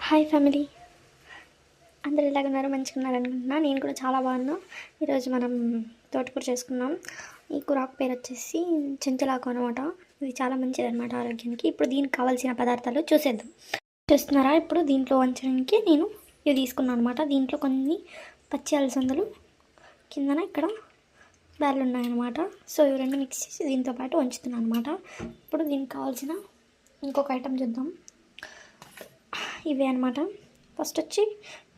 Hi family, అందరు ఎలాగున్నారు? మంచిగా ఉన్నారనుకుంటున్నా. నేను కూడా చాలా బాగున్నా. ఈరోజు మనం తోటకూర చేసుకున్నాం. ఈ కూరాకు పేరు వచ్చేసి చెంచులాకు అనమాట. ఇది చాలా మంచిది అనమాట ఆరోగ్యానికి. ఇప్పుడు దీనికి కావాల్సిన పదార్థాలు చూసేద్దాం. చూస్తున్నారా? ఇప్పుడు దీంట్లో వంచడానికి నేను ఇవి తీసుకున్నాను అనమాట. దీంట్లో కొన్ని పచ్చి అలసందలు, కిందన ఇక్కడ బ్యార్లు ఉన్నాయన్నమాట. సో ఇవి రెండు మిక్స్ చేసి దీంతో పాటు వంచుతున్నాను అనమాట. ఇప్పుడు దీనికి కావాల్సిన ఇంకొక ఐటెం చూద్దాం. ఇవే అనమాట. ఫస్ట్ వచ్చి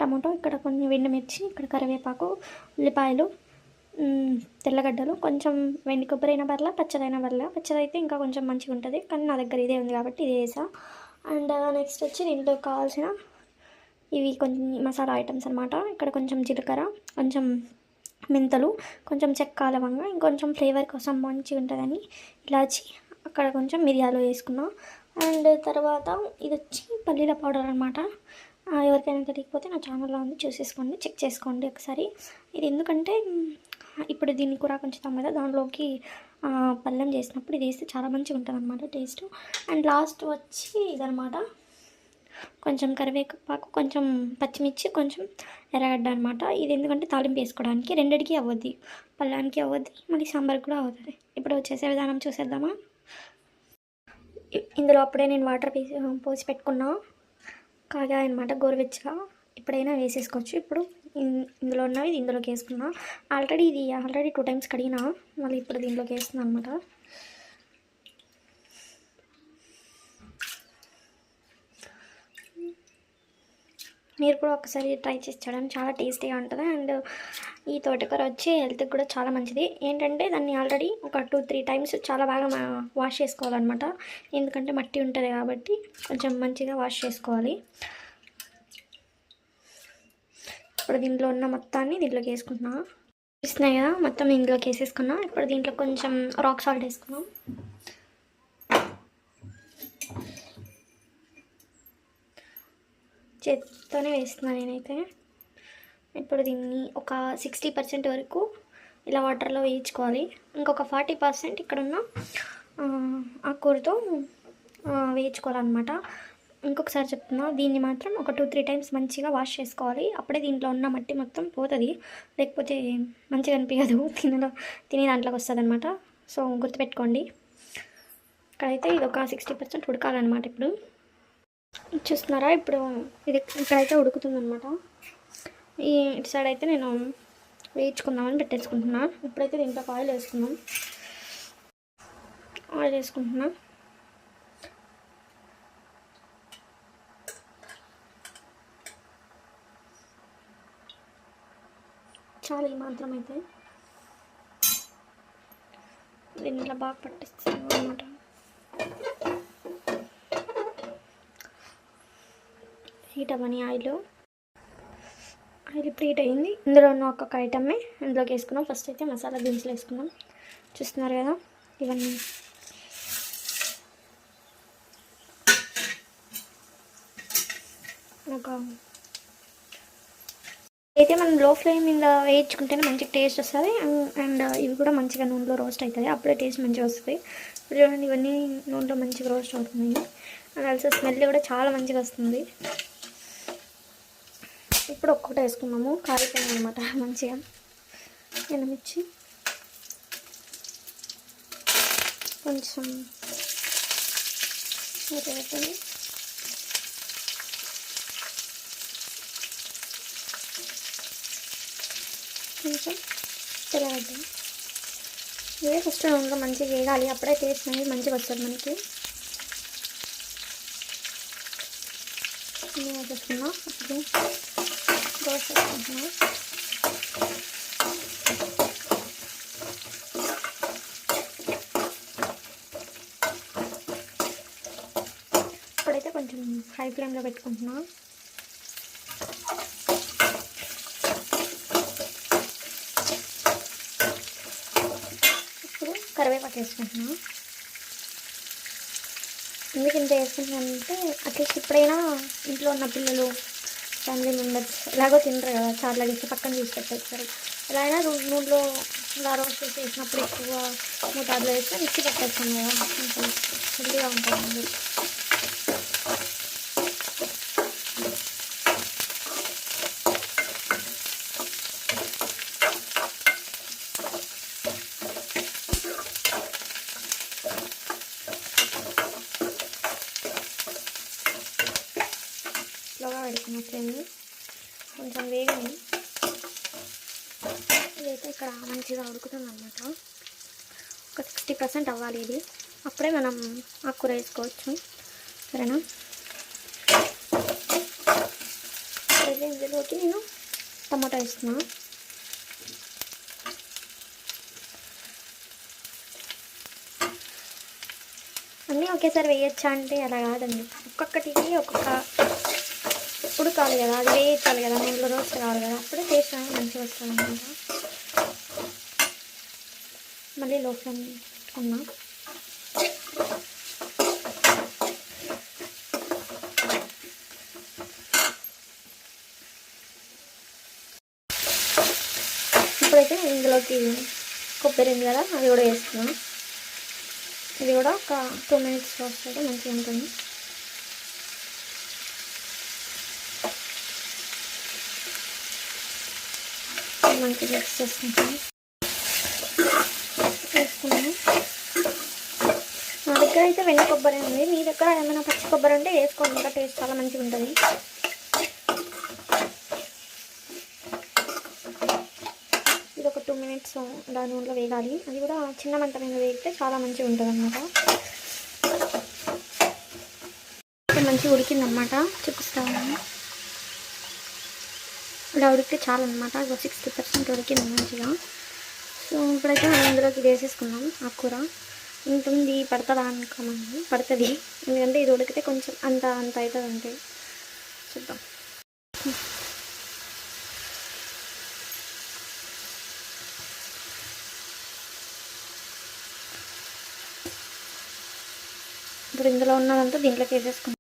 టమాటో, ఇక్కడ కొన్ని ఎండుమిర్చి, ఇక్కడ కరివేపాకు, ఉల్లిపాయలు, తెల్లగడ్డలు, కొంచెం వెండి కొబ్బరి అయినా పర్లా, పచ్చదైనా పర్లా. పచ్చదైతే ఇంకా కొంచెం మంచిగా ఉంటుంది, కానీ నా దగ్గర ఇదే ఉంది కాబట్టి ఇది వేసా. అండ్ నెక్స్ట్ వచ్చి దీంట్లో కావాల్సిన ఇవి కొన్ని మసాలా ఐటమ్స్ అనమాట. ఇక్కడ కొంచెం జీలకర్ర, కొంచెం మెంతులు, కొంచెం చెక్క, లవంగా, ఇంకొంచెం ఫ్లేవర్ కోసం మంచిగా ఉంటుందని ఇలాచి, అక్కడ కొంచెం మిరియాలు వేసుకున్నాం. అండ్ తర్వాత ఇది వచ్చి పల్లీల పౌడర్ అనమాట. ఎవరికైనా తెలియకపోతే నా ఛానల్లో ఉంది, చూసేసుకోండి, చెక్ చేసుకోండి ఒకసారి. ఇది ఎందుకంటే ఇప్పుడు దీన్ని కూర కొంచుతాం కదా, దాంట్లోకి పళ్ళెం చేసినప్పుడు ఇది వేస్తే చాలా మంచిగా ఉంటుంది అనమాట టేస్ట్. అండ్ లాస్ట్ వచ్చి ఇదనమాట, కొంచెం కరివేపాకు, కొంచెం పచ్చిమిర్చి, కొంచెం ఎర్రగడ్డ అనమాట. ఇది ఎందుకంటే తాలింపు వేసుకోవడానికి, రెండిటికి అవ్వద్ది, పళ్ళానికి అవ్వద్ది, మళ్ళీ సాంబార్కి కూడా అవుతుంది. ఇప్పుడు చేసే విధానం చూసేద్దామా. ఇందులో అప్పుడే నేను వాటర్ పోసి పెట్టుకున్నా, కాగా అనమాట, గోరువెచ్చగా. ఇప్పుడైనా వేసేసుకోవచ్చు. ఇప్పుడు ఇందులో ఉన్నవి ఇందులోకి వేసుకున్నా. ఆల్రెడీ 2 టైమ్స్ కడిగినా, మళ్ళీ ఇప్పుడు దీంట్లోకి వేస్తున్నాను అనమాట. మీరు కూడా ఒకసారి ట్రై చేసి చూడండి, చాలా టేస్టీగా ఉంటుంది. అండ్ ఈ తోటకూర వచ్చి హెల్త్కి కూడా చాలా మంచిది. ఏంటంటే దాన్ని ఆల్రెడీ ఒక 2-3 టైమ్స్ చాలా బాగా వాష్ చేసుకోవాలన్నమాట. ఎందుకంటే మట్టి ఉంటుంది కాబట్టి కొంచెం మంచిగా వాష్ చేసుకోవాలి. ఇప్పుడు దీంట్లో ఉన్న మొత్తాన్ని దీంట్లోకి వేసుకుంటున్నా. చూస్తున్నాయి కదా, మొత్తం ఇందులోకి వేసేసుకున్నా. ఇప్పుడు దీంట్లో కొంచెం రాక్ సాల్ట్ వేసుకున్నాం. చేత్తోనే వేస్తున్నాను నేనైతే. ఇప్పుడు దీన్ని ఒక 60% వరకు ఇలా వాటర్లో వేయించుకోవాలి. ఇంకొక 40% ఇక్కడున్న ఆకుకూరతో వేయించుకోవాలన్నమాట. ఇంకొకసారి చెప్తున్నా, దీన్ని మాత్రం ఒక 2-3 టైమ్స్ మంచిగా వాష్ చేసుకోవాలి. అప్పుడే దీంట్లో ఉన్న మట్టి మొత్తం పోతుంది, లేకపోతే మంచిగా అనిపించదు, తినే దాంట్లోకి వస్తుంది అనమాట. సో గుర్తుపెట్టుకోండి. ఇక్కడైతే ఇది ఒక 60% ఉడకాలన్నమాట. ఇప్పుడు చూస్తున్నారా, ఇప్పుడు ఇది ఇక్కడైతే ఉడుకుతుందన్నమాట. ఇటు సైడ్ అయితే నేను వేయించుకుందామని పెట్టేసుకుంటున్నా. ఇప్పుడైతే దీంట్లో ఆయిల్ వేసుకుందాం. ఆయిల్ వేసుకుంటున్నా. చాలా ఈ మాత్రం అయితే దీన్ని ఇలా బాగా పట్టిస్తాను అనమాట. హీట్ అవ్వని ఆయిల్ ఇప్పుడు హీట్ అయ్యింది. ఇందులో ఉన్న ఒక్కొక్క ఐటమే ఇందులోకి వేసుకున్నాం. ఫస్ట్ అయితే మసాలా దినుసులు వేసుకున్నాం. చూస్తున్నారు కదా, ఇవన్నీ ఒక అయితే మనం లో ఫ్లేమ్ మీద వేయించుకుంటేనే మంచిగా టేస్ట్ వస్తుంది. అండ్ ఇవి కూడా మంచిగా నూనెలో రోస్ట్ అవుతుంది, అప్పుడే టేస్ట్ మంచిగా వస్తుంది. ఇప్పుడు చూడండి, ఇవన్నీ నూనెలో మంచిగా రోస్ట్ అవుతుంది. అండ్ ఆల్సో స్మెల్ కూడా చాలా మంచిగా వస్తుంది. ఇప్పుడు ఒక్కటి వేసుకున్నాము, కాలిపోయింది అనమాట మంచిగా. ఎండుమిర్చి, కొంచెం వేసుకొని, కొంచెం తెల్లగడ్డ. ఇవే ఫస్ట్ నూనెలో మంచిగా వేయాలి, అప్పుడే టేస్ట్ అనేది మంచిగా వస్తుంది మనకి. వేసేసుకున్నా. అప్పుడు రోస్ట్ చేసుకుంటున్నా. ఇప్పుడైతే కొంచెం హై ఫ్లేమ్లో పెట్టుకుంటున్నా. ఇప్పుడు కరివేపాకు వేసుకుంటున్నా. ఎందుకు ఇంత వేసుకుంటున్నానంటే, అట్లీస్ట్ ఇప్పుడైనా ఇంట్లో ఉన్న పిల్లలు, ఫ్యామిలీ మెంబర్స్ ఎలాగో తింటారు కదా, చాలా డిష్ పక్కన తీసి పెట్టేస్తారు. ఎలా అయినా నూనెలో ఇలా రోస్ట్ చేసి వేసినప్పుడు ఎక్కువ మోతాదులో వేస్తే మిక్సీ పెట్టేస్తాం కదా, కొంచెం హెల్తీగా ఉంటుంది. పెడుతున్నట్లేదు, కొంచెం వేగింది. ఇదైతే ఇక్కడ మంచిగా ఉడుకుతుంది అన్నమాట. ఒక 60% అవ్వాలి ఇది, అప్పుడే మనం ఆకుకూర వేసుకోవచ్చు. సరేనా? అయితే ఇందులోకి నేను టమాటా వేస్తున్నాను. అన్నీ ఒకేసారి వేయచ్చా అంటే అలా కాదండి, ఒక్కొక్కటికి ఒక్కొక్క ఉడకాలి కదా, అది వేయించాలి కదా, నూనెలో రోస్ట్ కావాలి కదా, అప్పుడే టేస్ట్ అనేది మంచిగా వస్తుంది అన్నమాట. మళ్ళీ లో ఫ్లేమ్ పెట్టుకున్నా. ఇప్పుడైతే ఇందులోకి కొబ్బరి ఉంది కదా, అది కూడా వేస్తున్నాను. ఇది కూడా ఒక 2 minutes వస్తుంది, మంచిగా ఉంటుంది. మంచిగా మిక్స్ చేసుకుంటాను. వేసుకున్నాను. నా దగ్గర అయితే వెన్న కొబ్బరి ఉంది, మీ దగ్గర ఏమైనా పచ్చి కొబ్బరి ఉంటే వేసుకోండి, ఇంకా టేస్ట్ చాలా మంచిగా ఉంటుంది. ఇది ఒక 2 minutes దాని నూనెలో వేగాలి. అది కూడా చిన్న మంట మీద వేగితే చాలా మంచిగా ఉంటుంది అన్నమాట. మంచిగా ఉడికిందన్నమాట, చూపిస్తాను. ఇలా ఉడికితే చాలు అనమాట. 60% ఉడికింది మంచిగా. సో ఇప్పుడైతే మనం ఇందులోకి వేసేసుకున్నాం ఆకుకూర. ఉంటుంది పడుతుందా అనుకోమండి, పడుతుంది, ఎందుకంటే ఇది ఉడికితే కొంచెం అంత అవుతుంది అంటే. చూద్దాం. ఇప్పుడు ఇందులో ఉన్నదంతా దీంట్లోకి వేసేసుకున్నాం.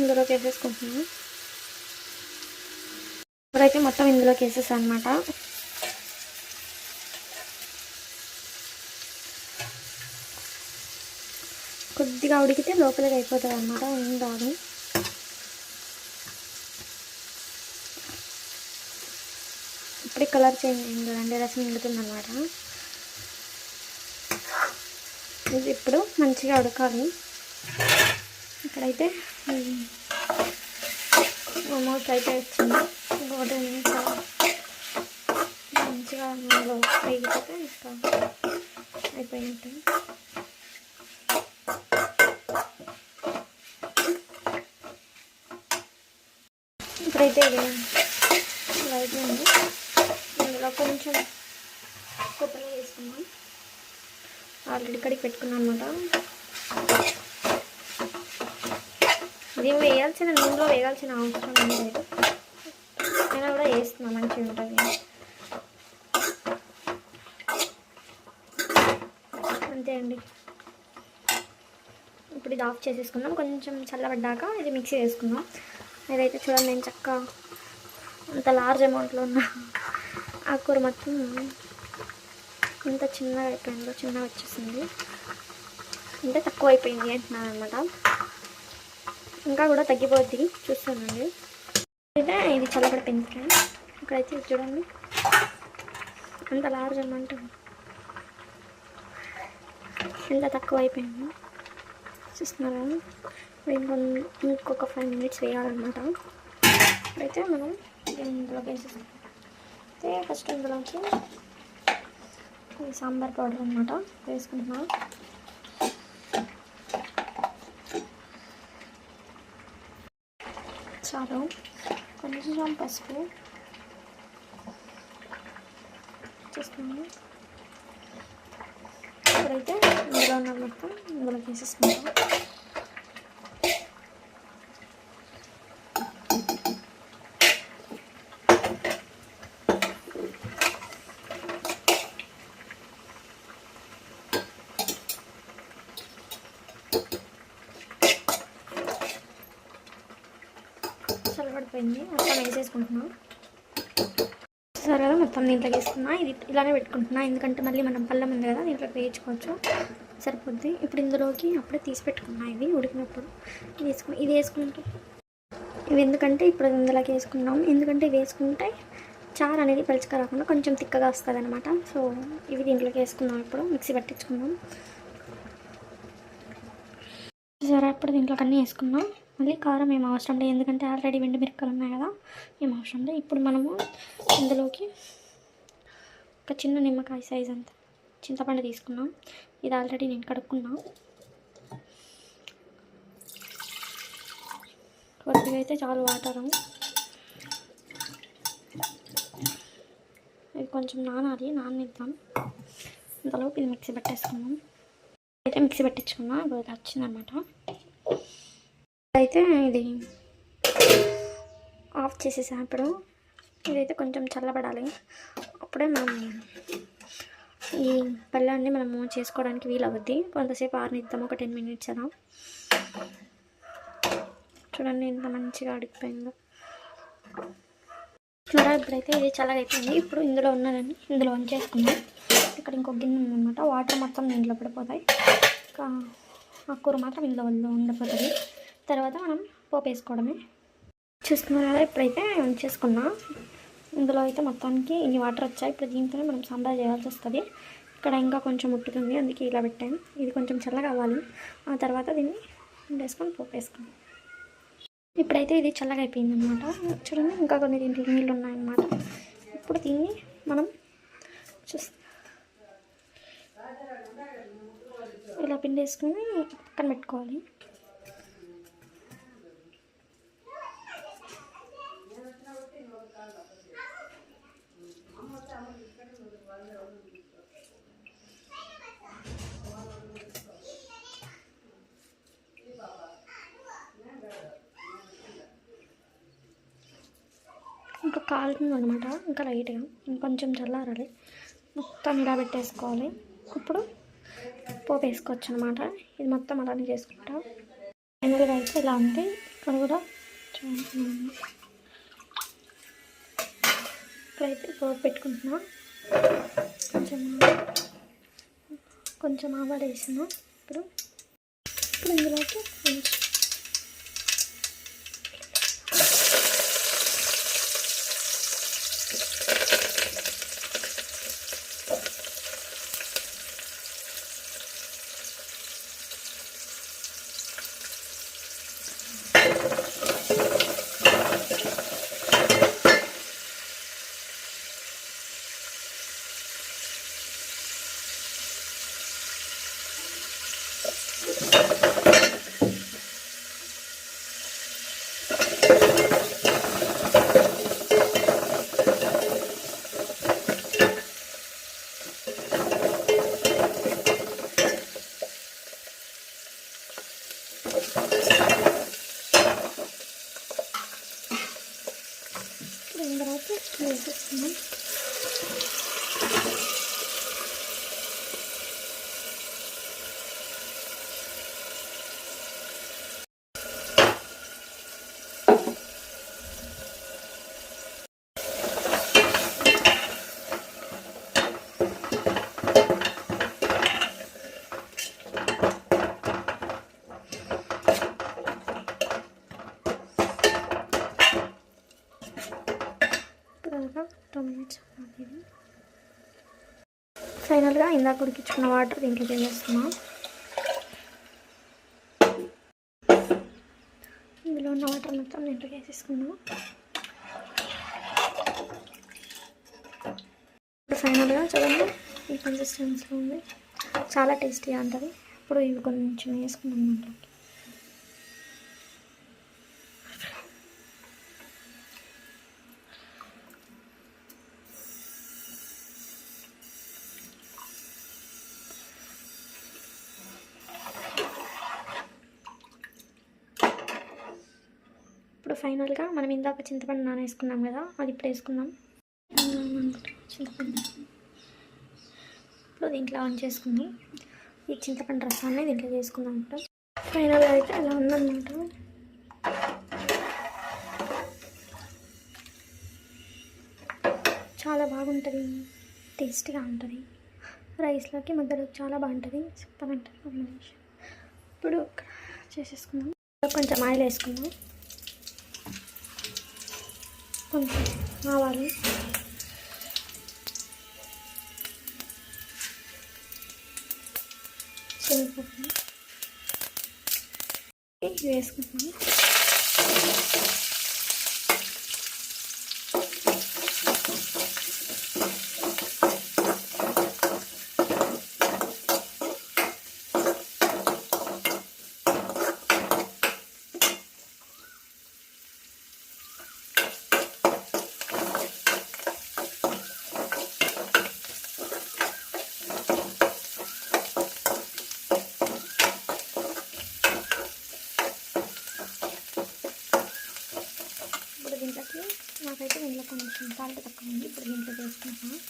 ఇందులోకి వేసేసుకుంటున్నాను. ఇప్పుడైతే మొత్తం ఇందులోకి వేసేసాను అనమాట. కొద్దిగా ఉడికితే లోపలికి అయిపోతుంది అన్నమాట, ఏం రాదు. ఇప్పుడే కలర్ చేంజ్ అయింది చూడండి, రసం నిండుతుంది అనమాట. ఇది ఇప్పుడు మంచిగా ఉడకాలి. ఇక్కడైతే ఆల్మోస్ట్ అయితే వచ్చింది. ఇంకొక 2 minutes మంచిగా నూనెలో వేగిపోతే ఇంకా అయిపోయినట్టు. ఇప్పుడైతే ఇది అయిపోయింది. ఇందులో కొంచెం కొత్తిమీర వేసుకున్నాం. ఆల్రెడీ కడిగి పెట్టుకున్నాను అనమాట. ఇది వేయాల్సిన నూనెలో వేయాల్సిన అవసరం లేదు, అయినా కూడా వేస్తున్నాం, మంచిగా ఉంటుంది. అంతే అండి. ఇప్పుడు ఇది ఆఫ్ చేసేసుకుందాం. కొంచెం చల్లబడ్డాక ఇది మిక్సీ వేసుకుందాం. ఇదైతే చూడండి, నేను చక్కగా అంత లార్జ్ అమౌంట్లో ఉన్న ఆకుకూర మొత్తం ఇంత చిన్నగా అయిపోయిందో, చిన్నగా వచ్చేసింది అంటే తక్కువ అయిపోయింది అంటున్నాను అనమాట. ఇంకా కూడా తగ్గిపోద్ది, చూస్తానండి. అయితే ఇది చల్లబడిపోయింది ఫ్రెండ్స్. ఇక్కడైతే చూడండి అంత లార్జ్ అమౌంట్ ఎంత తక్కువ అయిపోయింది, చూస్తున్నారా? ఇంకొక 5 minutes వేయాలన్నమాట. అయితే మనం ఇందులోకి వేసేస్తాం. అయితే ఫస్ట్ ఇందులోకి సాంబార్ పౌడర్ అన్నమాట వేసుకుంటున్నాం. చాలు. కొంచెం పసుపు చేస్తున్నాము. ఇప్పుడైతే ఇందులో ఉన్న మొత్తం ఇందులోకి వేసేసుకుంటాం. చల్లబడిపోయింది, మొత్తం వేసేసుకుంటున్నాం. సరే కదా, మొత్తం దీంట్లోకి వేసుకున్నా. ఇది ఇలానే పెట్టుకుంటున్నా, ఎందుకంటే మళ్ళీ మనం పళ్ళం ఉంది కదా, దీంట్లోకి వేయించుకోవచ్చు, సరిపోద్ది. ఇప్పుడు ఇందులోకి అప్పుడే తీసి పెట్టుకున్నా, ఇవి ఉడికినప్పుడు ఇది వేసుకుంటే ఇవి ఎందుకంటే ఇప్పుడు ఇందులోకి వేసుకున్నాం, ఎందుకంటే ఇవి వేసుకుంటే చారు అనేది పలుచగా రాకుండా కొంచెం తిక్కగా వస్తుంది అనమాట. సో ఇవి దీంట్లోకి వేసుకున్నాం. ఇప్పుడు మిక్సీ పట్టించుకుందాం. సరే ఇప్పుడు దీంట్లోకి అన్నీ వేసుకున్నాం. మళ్ళీ కారం ఏం అవసరం లేదు, ఎందుకంటే ఆల్రెడీ మిరపకాయలు ఉన్నాయి కదా, ఏం అవసరం లేదు. ఇప్పుడు మనము ఇందులోకి ఒక చిన్న నిమ్మకాయ సైజ్ అంత చింతపండు తీసుకున్నాం. ఇది ఆల్రెడీ నేను కడుక్కున్నా. కొద్దిగా అయితే చాలు వాటరు. ఇది కొంచెం నాననిద్దాం. ఇంతలోపు ఇది మిక్సీ పెట్టేసుకున్నాం. అయితే మిక్సీ పెట్టించుకున్నా, ఇప్పుడు వచ్చిందనమాట. అయితే ఇది ఆఫ్ చేసేసా. ఇప్పుడు ఇదైతే కొంచెం చల్లబడాలి, అప్పుడే మనం ఈ పళ్ళాన్ని మనము చేసుకోవడానికి వీలవుద్ది. కొంతసేపు ఆరనిద్దాం, ఒక 10 minutes అలా. చూడండి ఎంత మంచిగా అడిగిపోయిందో. చూడండి ఇప్పుడైతే ఇది చల్లగా అయిపోయింది. ఇప్పుడు ఇందులో ఉన్నదని ఇందులో వంచేసుకుందాం. ఇక్కడ ఇంకొక గిన్నె ఉందన్నమాట, వాటర్ మొత్తం ఇంట్లో పడిపోతాయి, ఇంకా ఆ కూర మాత్రం ఇందులో ఉండిపోతుంది. తర్వాత మనం పోపు వేసుకోవడమే. చూస్తున్నారు కదా, ఇప్పుడైతే వంచేసుకున్నా. ఇందులో అయితే మొత్తానికి ఇన్ని వాటర్ వచ్చాయి. ఇప్పుడు దీంతోనే మనం సాంబార్ చేయాల్సి వస్తుంది. ఇక్కడ ఇంకా కొంచెం ఉట్టుతుంది, అందుకే ఇలా పెట్టాను. ఇది కొంచెం చల్లగా అవ్వాలి, ఆ తర్వాత దీన్ని వేసుకొని పోపు వేసుకుందాం. ఇప్పుడైతే ఇది చల్లగా అయిపోయింది అనమాట. చూడండి ఇంకా కొన్ని దీంట్లో నీళ్ళు ఉన్నాయన్నమాట. ఇప్పుడు దీన్ని మనం ఇలా పిండి వేసుకొని పక్కన పెట్టుకోవాలి. ఇంకా కాలుతుంది అనమాట, ఇంకా లైట్గా ఇంకొంచెం చల్లారాలి. మొత్తం ఇలా పెట్టేసుకోవాలి. ఇప్పుడు పోపు వేసుకోవచ్చు అనమాట. ఇది మొత్తం అలానే చేసుకుంటా. ఫైనల్గా అయితే ఇలా ఉంది. ఇక్కడ కూడా ఇప్పుడైతే పోపు పెట్టుకుంటున్నా. కొంచెం ఆవాలు వేసిన. ఇప్పుడు ఇందులోకి వేసేస్తున్నాం. ఫైనల్గా ఇందాక ఉడికించుకున్న వాటర్ దీంట్లో వేసేస్తున్నాం. ఇందులో ఉన్న వాటర్ మొత్తం దీంట్లో వేసేసుకున్నాం. ఫైనల్గా చూడండి ఈ కన్సిస్టెన్సీలో ఉంది, చాలా టేస్టీగా ఉంటుంది. ఇప్పుడు ఇవి కొంచెం వేసుకున్నాం దాంట్లోకి. ఇప్పుడు ఫైనల్గా మనం ఇందాక చింతపండు నానేసుకున్నాం కదా, అది ఇప్పుడు వేసుకుందాం. చింతపండు ఇప్పుడు దీంట్లో ఆన్ చేసుకుందాం. ఈ చింతపండు రసాన్ని దీంట్లో చేసుకుందాం. ఇప్పుడు ఫైనల్గా అయితే ఇలా ఉందన్నమాట. చాలా బాగుంటుంది, టేస్టీగా ఉంటుంది. రైస్లోకి మధ్యలోకి చాలా బాగుంటుంది, సూపర్ ఉంటుంది కాంబినేషన్. ఇప్పుడు చేసేసుకుందాం. కొంచెం ఆయిల్ వేసుకుందాం, కొంచెం ఆవాలు, శనగపప్పు, ఇవి వేసుకుంటున్నాను. దీంట్లోకి నాకైతే దీంట్లో కొంచెం సాల్ట్ తక్కువ ఉంది. ఇప్పుడు దీంట్లో వేసుకుంటున్నాను.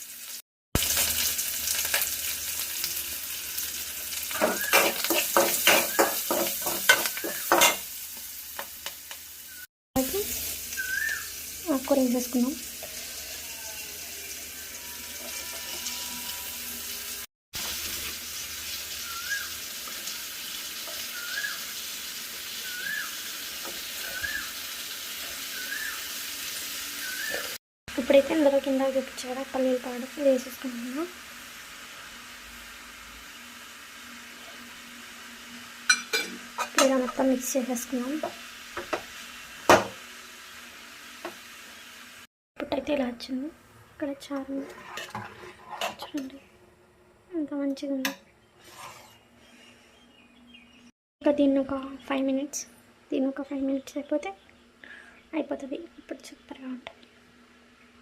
ఆకుకూర వేసేసుకున్నాం. ఇప్పుడైతే ఇందులో కింద చూపించాడు పల్లీల పౌడర్ వేసేసుకుంటున్నాను. ఇలా మొత్తం మిక్స్ చేసేసుకున్నాం. ఇప్పుడైతే ఇలా వచ్చింది. ఇక్కడ చారు చూడండి ఎంత మంచిగా ఉంది. ఇంకా దీన్ని ఒక 5 minutes అయిపోతే అయిపోతుంది. ఇప్పుడు సూపర్గా ఉంటుంది.